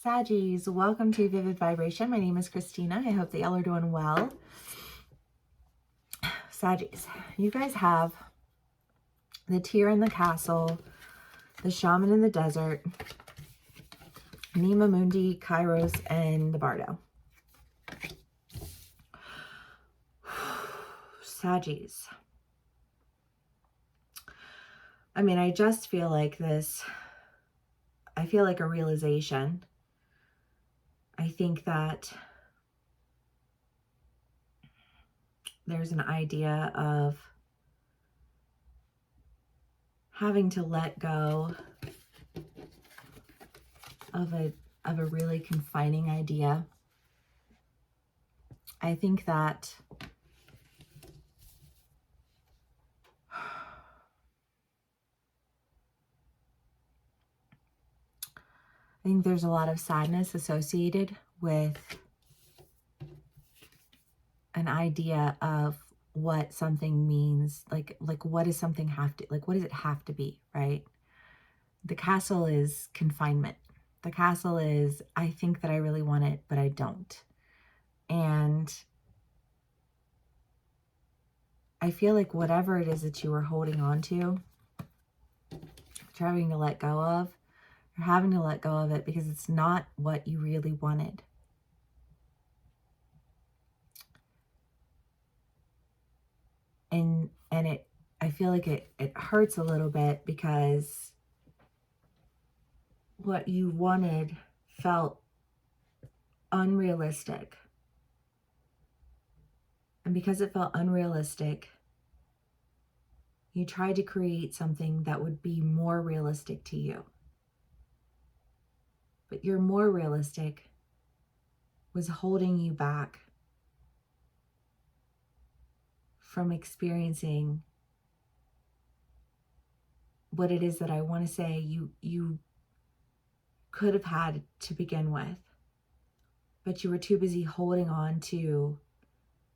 Saggies, welcome to Vivid Vibration. My name is Christina. I hope that y'all are doing well. Saggies, you guys have the Tear in the Castle, the Shaman in the Desert, Nima Mundi, Kairos, and the Bardo. Saggies. I mean, I just feel like this, I feel like a realization. I think that there's an idea of having to let go of a really confining idea. I think that there's a lot of sadness associated with an idea of what something means. Like what does something have to, like what does it have to be, right? The castle is confinement. The castle is, I think that I really want it, but I don't. And I feel like whatever it is that you were holding on to, you're having to let go of, you're having to let go of it because it's not what you really wanted. And I feel like it hurts a little bit because what you wanted felt unrealistic. And because it felt unrealistic, you tried to create something that would be more realistic to you. But your more realistic was holding you back from experiencing what it is that I want to say you could have had to begin with. But you were too busy holding on to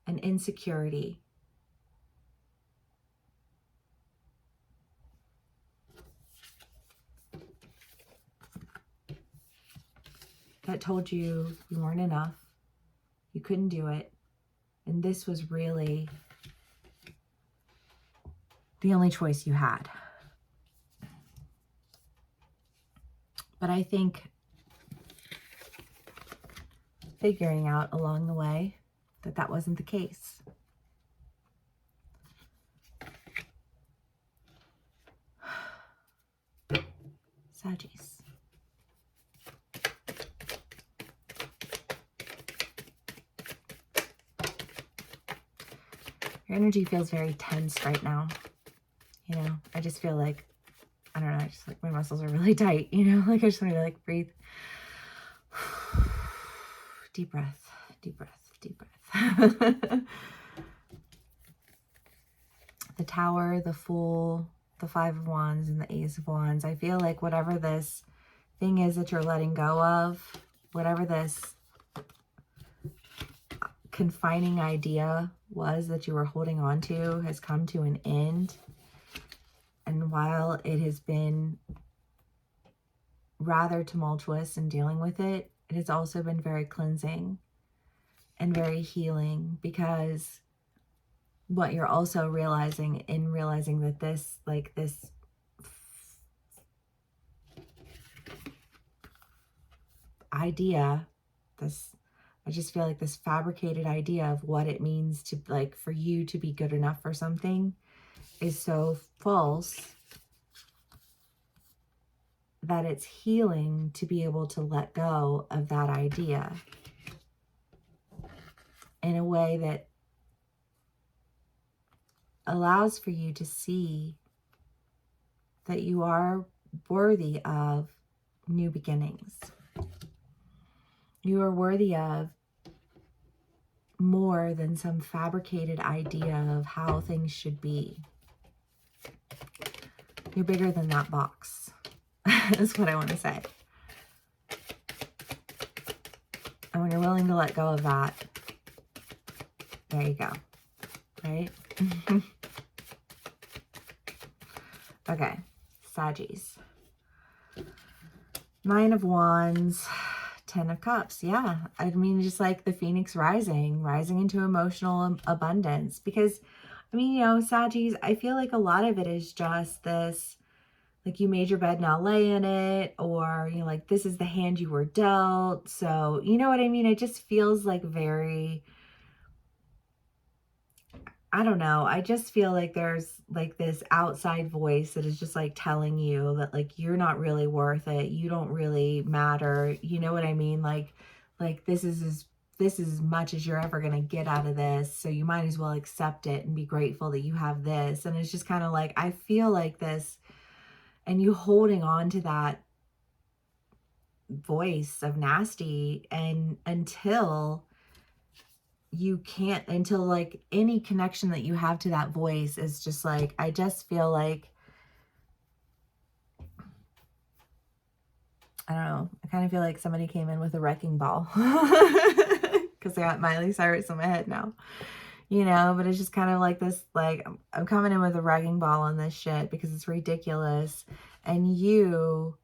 an insecurity. That told you you weren't enough, you couldn't do it, and this was really the only choice you had. But I think figuring out along the way that that wasn't the case. Saggies. Your energy feels very tense right now. You know, I just feel like, I don't know, I just like my muscles are really tight, you know, like I just want to like breathe. Deep breath, deep breath, deep breath. The Tower, the Fool, the Five of Wands, and the Ace of Wands. I feel like whatever this thing is that you're letting go of, whatever this confining idea was that you were holding on to, has come to an end. And while it has been rather tumultuous in dealing with it, it has also been very cleansing and very healing, because what you're also realizing in realizing that this, like this idea, this, I just feel like this fabricated idea of what it means to, like, for you to be good enough for something is so false that it's healing to be able to let go of that idea in a way that allows for you to see that you are worthy of new beginnings. You are worthy of more than some fabricated idea of how things should be. You're bigger than that box, is what I want to say. And when you're willing to let go of that, there you go, right? Okay, Saggies. Nine of Wands, Ten of Cups. Yeah. I mean, just like the Phoenix rising into emotional abundance. Because, I mean, you know, Saggies, I feel like a lot of it is just this, like, you made your bed, now lay in it, or, you know, like, this is the hand you were dealt. So, you know what I mean? It just feels like very, I don't know. I just feel like there's like this outside voice that is just like telling you that like you're not really worth it. You don't really matter. You know what I mean? Like this is as much as you're ever going to get out of this. So you might as well accept it and be grateful that you have this. And it's just kind of like, I feel like this, and you holding on to that voice of nasty, and until you can't, until like any connection that you have to that voice is just like, I just feel like, I don't know, I kind of feel like somebody came in with a wrecking ball because I got Miley Cyrus in my head now, you know. But it's just kind of like this, like, I'm coming in with a wrecking ball on this shit because it's ridiculous, and you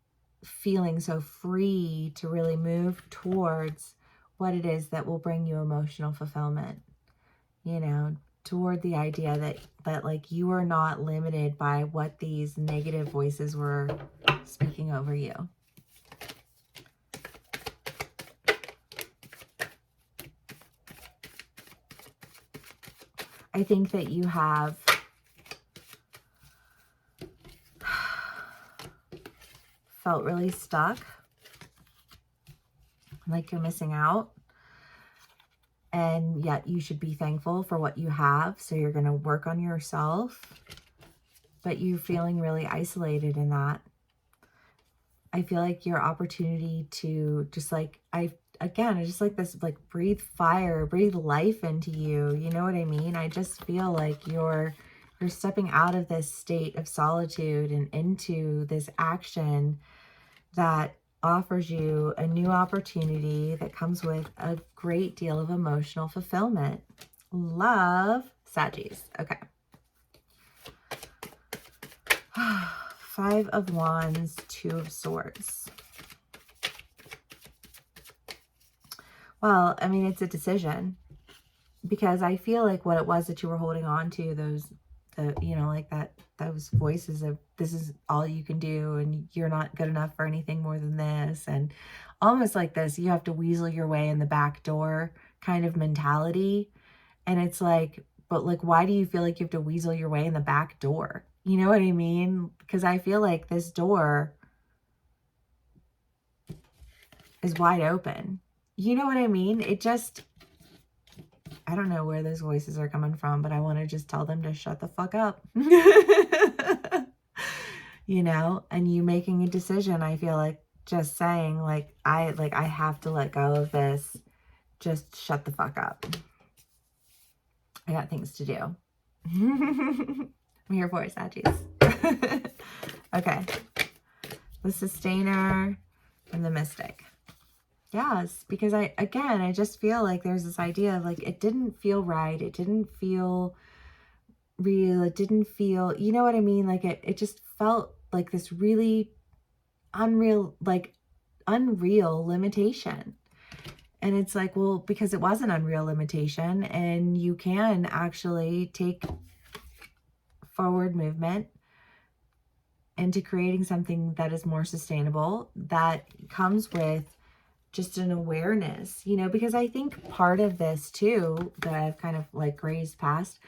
feeling so free to really move towards what it is that will bring you emotional fulfillment, you know, toward the idea that like you are not limited by what these negative voices were speaking over you. I think that you have felt really stuck, like you're missing out. And yet you should be thankful for what you have. So you're going to work on yourself, but you're feeling really isolated in that. I feel like your opportunity to just like, again, it's just like this, like, breathe fire, breathe life into you. You know what I mean? I just feel like you're stepping out of this state of solitude and into this action that offers you a new opportunity that comes with a great deal of emotional fulfillment. Love, Saggies. Okay. 5 of Wands, 2 of Swords. Well, I mean, it's a decision, because I feel like what it was that you were holding on to, you know, like those voices of, this is all you can do and you're not good enough for anything more than this, and almost like this, you have to weasel your way in the back door kind of mentality. And it's like, but like, why do you feel like you have to weasel your way in the back door? You know what I mean? Because I feel like this door is wide open. You know what I mean? It just, I don't know where those voices are coming from, but I want to just tell them to shut the fuck up. You know, and you making a decision, I feel like just saying like, I have to let go of this. Just shut the fuck up. I got things to do. I'm here for it, Saggies. Okay. The Sustainer and the Mystic. Yes, because I just feel like there's this idea of like, it didn't feel right. It didn't feel real. It didn't feel, you know what I mean? Like it just felt like this really unreal limitation. And it's like, well, because it was an unreal limitation, and you can actually take forward movement into creating something that is more sustainable, that comes with just an awareness, you know, because I think part of this too, that I've kind of like grazed past,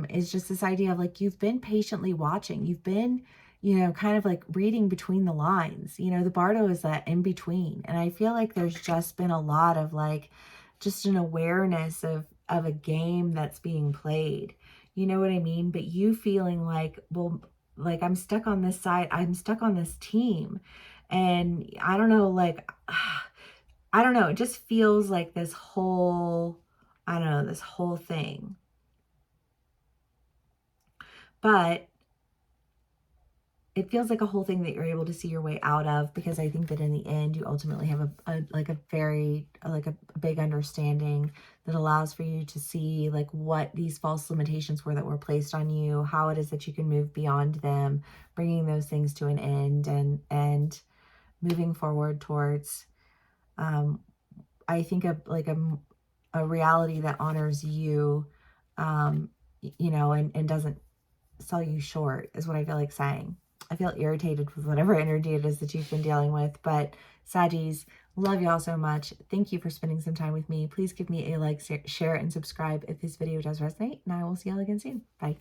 is just this idea of like, you've been patiently watching, you've been, you know, kind of like reading between the lines, you know, the Bardo is that in between. And I feel like there's just been a lot of like, just an awareness of a game that's being played, you know what I mean? But you feeling like, well, like I'm stuck on this side, I'm stuck on this team. And I don't know, like, I don't know, it just feels like this whole, I don't know, this whole thing. But it feels like a whole thing that you're able to see your way out of, because I think that in the end, you ultimately have a big understanding that allows for you to see like what these false limitations were that were placed on you, how it is that you can move beyond them, bringing those things to an end, and moving forward towards I think of like a reality that honors you, you know, and doesn't sell you short is what I feel like saying. I feel irritated with whatever energy it is that you've been dealing with. But Saggies, love y'all so much. Thank you for spending some time with me. Please give me a like, share, and subscribe if this video does resonate. And I will see y'all again soon. Bye.